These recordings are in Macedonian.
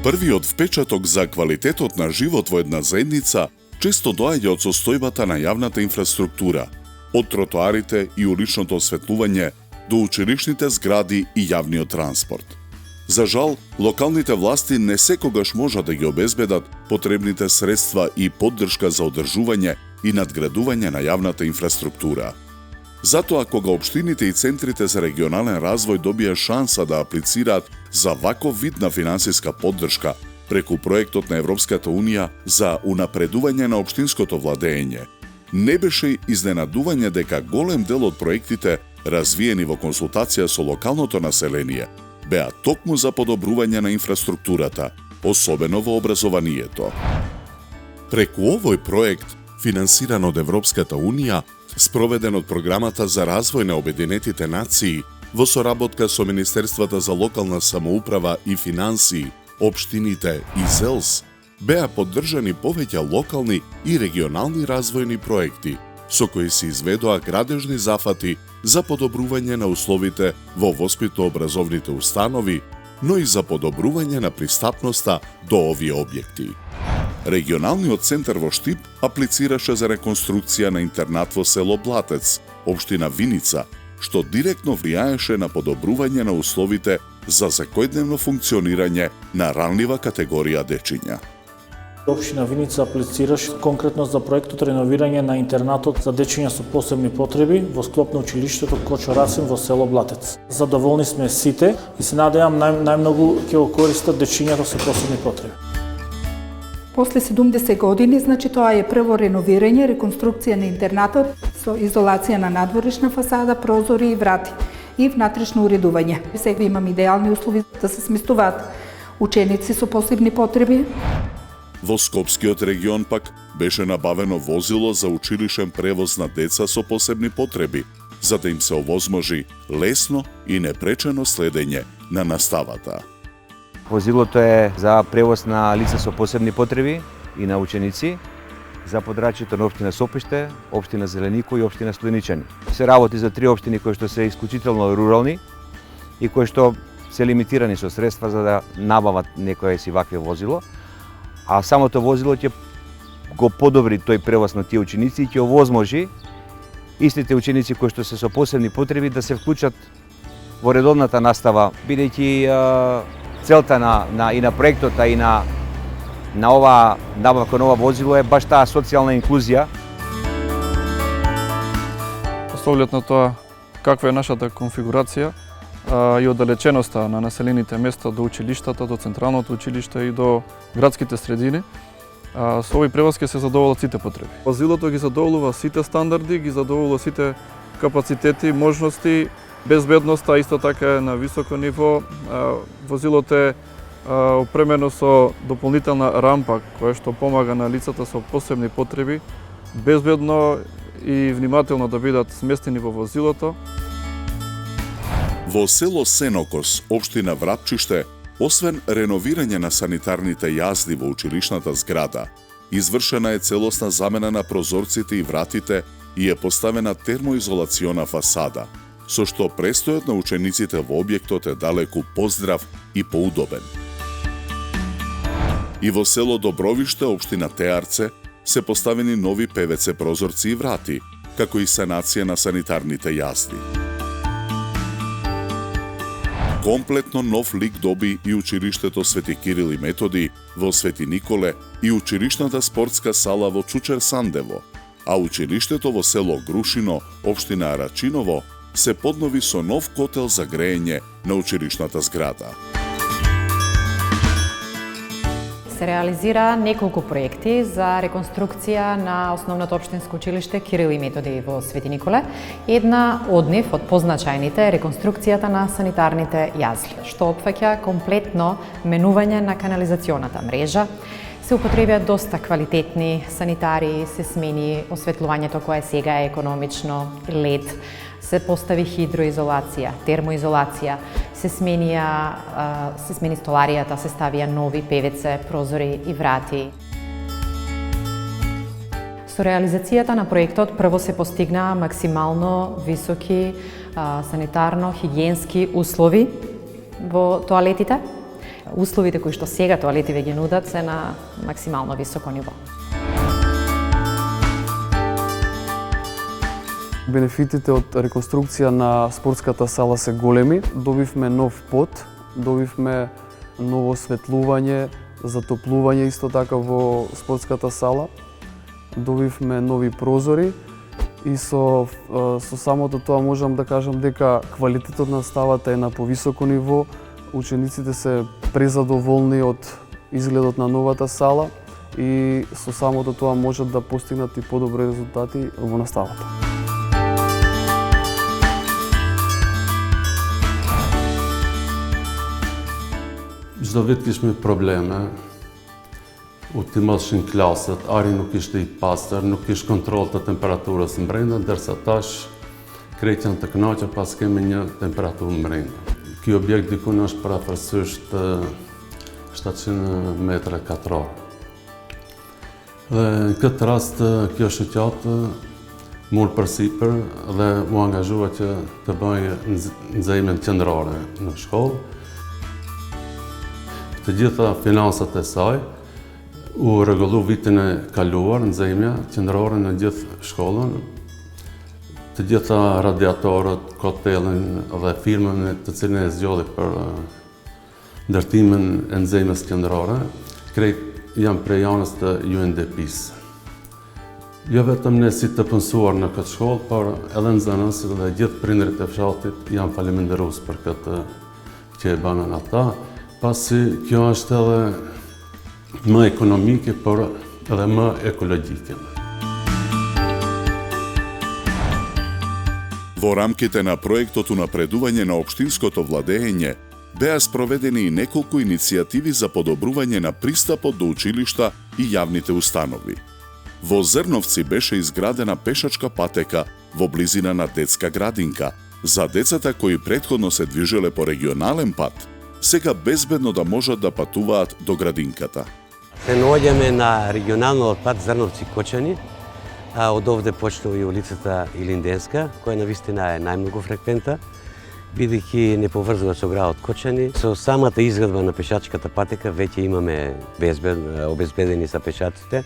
Првиот впечаток за квалитетот на живот во една заедница често доаѓа од состојбата на јавната инфраструктура, од тротоарите и уличното осветлување до училишните згради и јавниот транспорт. За жал, локалните власти не секогаш можат да ги обезбедат потребните средства и поддршка за одржување и надградување на јавната инфраструктура. Затоа, кога општините и центрите за регионален развој добија шанса да аплицираат за ваков вид на финансиска поддршка преку проектот на Европската Унија за унапредување на општинското владење, не беше изненадување дека голем дел од проектите, развиени во консултација со локалното население, беа токму за подобрување на инфраструктурата, особено во образованието. Преку овој проект, финансиран од Европската Унија, спроведен од Програмата за развој на Обединетите нации, во соработка со Министерствата за локална самоуправа и финансии, општините и ЗЕЛС, беа поддржани повеќе локални и регионални развојни проекти, со кои се изведоа градежни зафати за подобрување на условите во воспитно-образовните установи, но и за подобрување на пристапноста до овие објекти. Регионалниот центар во Штип аплицираше за реконструкција на интернат во село Блатец, општина Виница, што директно влијаеше на подобрување на условите за секојдневно функционирање на ранлива категорија дечиња. Општина Виница аплицираше конкретно за проектот реновирање на интернатот за дечиња со посебни потреби во склоп на училиштето Кочо Расим во село Блатец. Задоволни сме сите и се надевам најмногу ќе го користат дечињата со посебни потреби. После 70 години, тоа е прво реновирање, реконструкција на интернатот со изолација на надворешна фасада, прозори и врати и внатрешно уредување. Сега имам идеални услови да се сместуваат ученици со посебни потреби. Во Скопскиот регион пак беше набавено возило за училишен превоз на деца со посебни потреби, за да им се овозможи лесно и непречено следење на наставата. Возилото е за превоз на лица со посебни потреби и на ученици за подрачјето на општина Сопиште, општина Зеленико и општина Студеничани. Се работи за три општини кои што се исклучително рурални и кои што се лимитирани со средства за да набават некое си вакве возило, а самото возило ќе го подобри тој превоз на тие ученици и ќе овозможи истите ученици кои што се со посебни потреби да се вклучат во редовната настава, бидејќи целта и на проектот, и на ова набавка на ова возило е баш таа социјална инклузија. Со оглед на тоа каква е нашата конфигурација и оддалеченоста на населените места до училиштата, до централното училиште и до градските средини, со овој превоз ќе се задоволат сите потреби. Возилото ги задоволува сите стандарди, ги задоволува сите капацитети, можности, безбедноста исто така е на високо ниво. Возилото е опремено со дополнителна рампа која што помага на лицата со посебни потреби безбедно и внимателно да бидат сместени во возилото. Во село Сенокос, општина Врапчиште, освен реновирање на санитарните јазди во училишната зграда, извршена е целосна замена на прозорците и вратите и е поставена термоизолациона фасада, со што престојот на учениците во објектот е далеку поздрав и поудобен. И во село Добровиште, општина Теарце, се поставени нови ПВЦ прозорци и врати, како и санација на санитарните јазди. Комплетно нов лик доби и училиштето Свети Кирил и Методи во Свети Николе и училишната спортска сала во Чучер Сандево, а училиштето во село Грушино, општина Арачиново, се поднови со нов котел за грејење на училишната зграда. Се реализира неколку проекти за реконструкција на основното општинско училиште Кирил и Методи во Свети Николе. Една од нив, од позначајните, е реконструкцијата на санитарните јазли, што опфаќа комплетно менување на канализационата мрежа. Се употребија доста квалитетни санитари, се смени осветлувањето кое сега е економично, LED, се постави хидроизолација, термоизолација, се смени столаријата, се ставија нови ПВЦ прозори и врати. Со реализацијата на проектот прво се постигнаа максимално високи санитарно-хигиенски услови во тоалетите. условите кои што сега тоалети веќе нудат се на максимално високо ниво. Бенефитите од реконструкција на спортската сала се големи. Добивме нов под, добивме ново осветлување, затоплување исто така во спортската сала. Добивме нови прозори и со самото тоа можам да кажам дека квалитетот на наставата е на повисоко ниво. Учениците се презадоволни од изгледот на новата сала и со самото тоа можат да постигнат и подобри резултати во наставата. Çdo vit kishme probleme. Ultimashin klasët, ari nuk ishte i pastër, nuk kish kontroll të temperaturës brenda, ndërsa tash krejt janë të kënaqur pas kemi një temperaturë brenda. Ky objekt dikun është parafërsisht 700 metra katror. Dhe në këtë rast kjo shoqatë mund përsipër dhe u angazhua që të bëj nxehimin qendrore në shkollë. Të gjitha finansat e saj u rregullu vitin e kaluar, nxehimja qendrore në gjithë shkollën. Të gjitha radiatorët, kotellin dhe firmën të cilën e zgjodhi për ndërtimin e nxehimjes qendrore, krejt janë prej anës të UNDP-s. Jo vetëm ne si të punësuar në këtë shkollë, por edhe nxënësit dhe gjithë prindërit e fshatit janë faleminderues për këtë që e banën ata. Pasi kjo është edhe më ekonomike, por edhe më ekologjike. Во рамките на проектот унапредување на општинското владење беа спроведени и неколку иницијативи за подобрување на пристапот до училишта и јавните установи. Во Зрновци беше изградена пешачка патека во близина на детска градинка за децата кои претходно се движеле по регионален пат, сега безбедно да можат да патуваат до градинката. Се наоѓаме на регионалниот пат Зрновци-Кочани. Од овде почнува и улицата Илинденска, која навистина е најмногу фреквента, бидејќи не поврзува со градот Кочани. Со самата изградба на пешачката патека веќе имаме обезбедени са пешаците,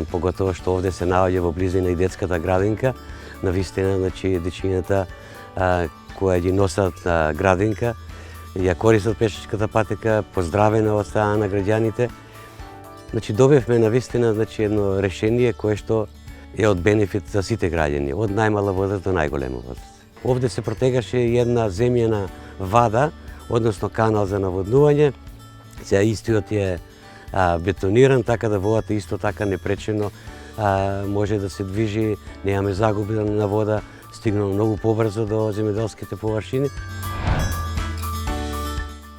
поготово што овде се наоѓа во близина и детската градинка. Навистина, значи, дечињата кои ги носат градинка, ја користат пешачката патека, поздравена од страна на граѓаните. Значи, добивме навистина, значи, едно решение кое што е од бенефит за сите граѓани, од најмала возраст до најголема возраст. Овде се протегаше една земјана вада, односно канал за наводнување. Сега истиот е бетониран, така да водата исто така непречено може да се движи, немаме загуби на вода, стигнало многу побрзо до земјоделските површини.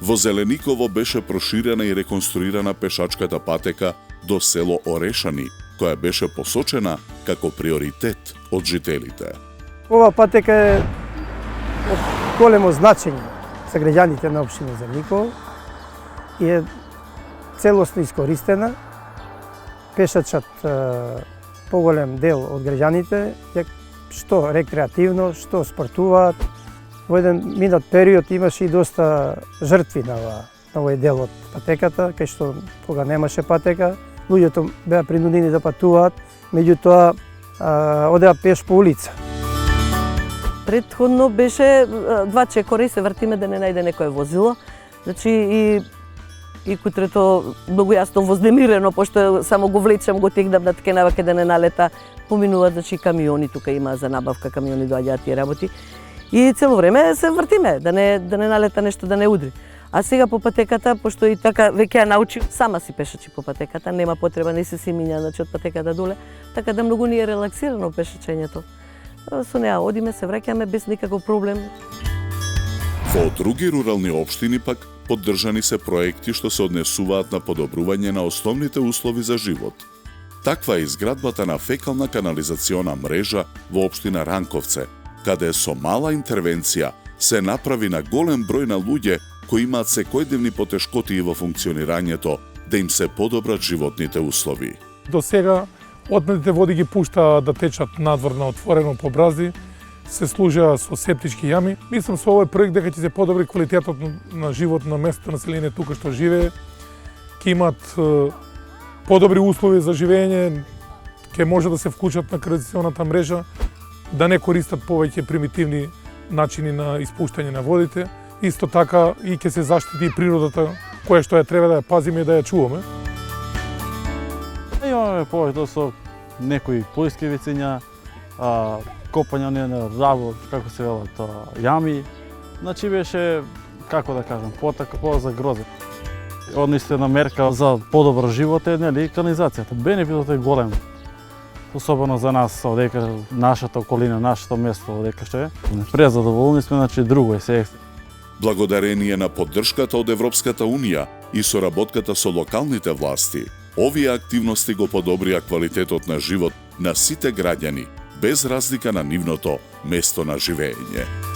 Во Зелениково беше проширена и реконструирана пешачката патека до село Орешани, која беше посочена како приоритет од жителите. Ова патека е од големо значење за граѓаните на општина Зелениково и е целосно искористена. Пешачат поголем дел од граѓаните, што рекреативно, што спортуваат. Во еден минат период имаше и доста жртви на овој дел од патеката, кај што кога немаше патека, луѓето беа принудени да патуваат, меѓутоа одеа пеш по улица. Претходно беше два чекори, се вртиме да не најде некое возило. Значи и кутрето многу јасно вознемирено, пошто само го влечам, го тегнам на ткенава каде не налета, поминуваат, значи, камиони, тука има за набавка, камиони доаѓаат тие работи. И цело време се вртиме, да не налета нешто, да не удри. А сега по патеката, пошто и така веќе ја научи, сама си пешачи по патеката, нема потреба, не се си миња, значи, од патеката доле, така да многу ни е релаксирано пешачењето. Со неа одиме, се враќаме без никаков проблем. Во други рурални општини пак поддржани се проекти што се однесуваат на подобрување на основните услови за живот. Таква е изградбата на фекална канализациона мрежа во општина Ранковце, каде со мала интервенција се направи на голем број на луѓе кои имаат секојдневни потешкоти во функционирањето да им се подобрат животните услови. До сега отпадните води ги пушта да течат надвор на отворено по бразди, се служа со септички јами. Мислам со овој проект дека ќе се подобри квалитетот на живот на местото население тука што живее, ќе имат подобри услови за живење, ќе може да се вклучат на канализационата мрежа, да не користат повеќе примитивни начини на испуштање на водите. Исто така и ќе се заштити природата, која што ја треба да ја пазиме и да ја чуваме. Имаме повеќе со некои поиски вицења, копање на работ, како се велат, јами. Значи беше, како да кажам, по-загрозен. Однесена мерка за подобар живот е, нели, канализацијата. Бенефитот е голем. Особено за нас, одека нашата околина, нашето место, одека што е. Презадоволни сме, значи друго е се. Благодарение на поддршката од Европската Унија и соработката со локалните власти, овие активности го подобрија квалитетот на живот на сите граѓани, без разлика на нивното место на живење.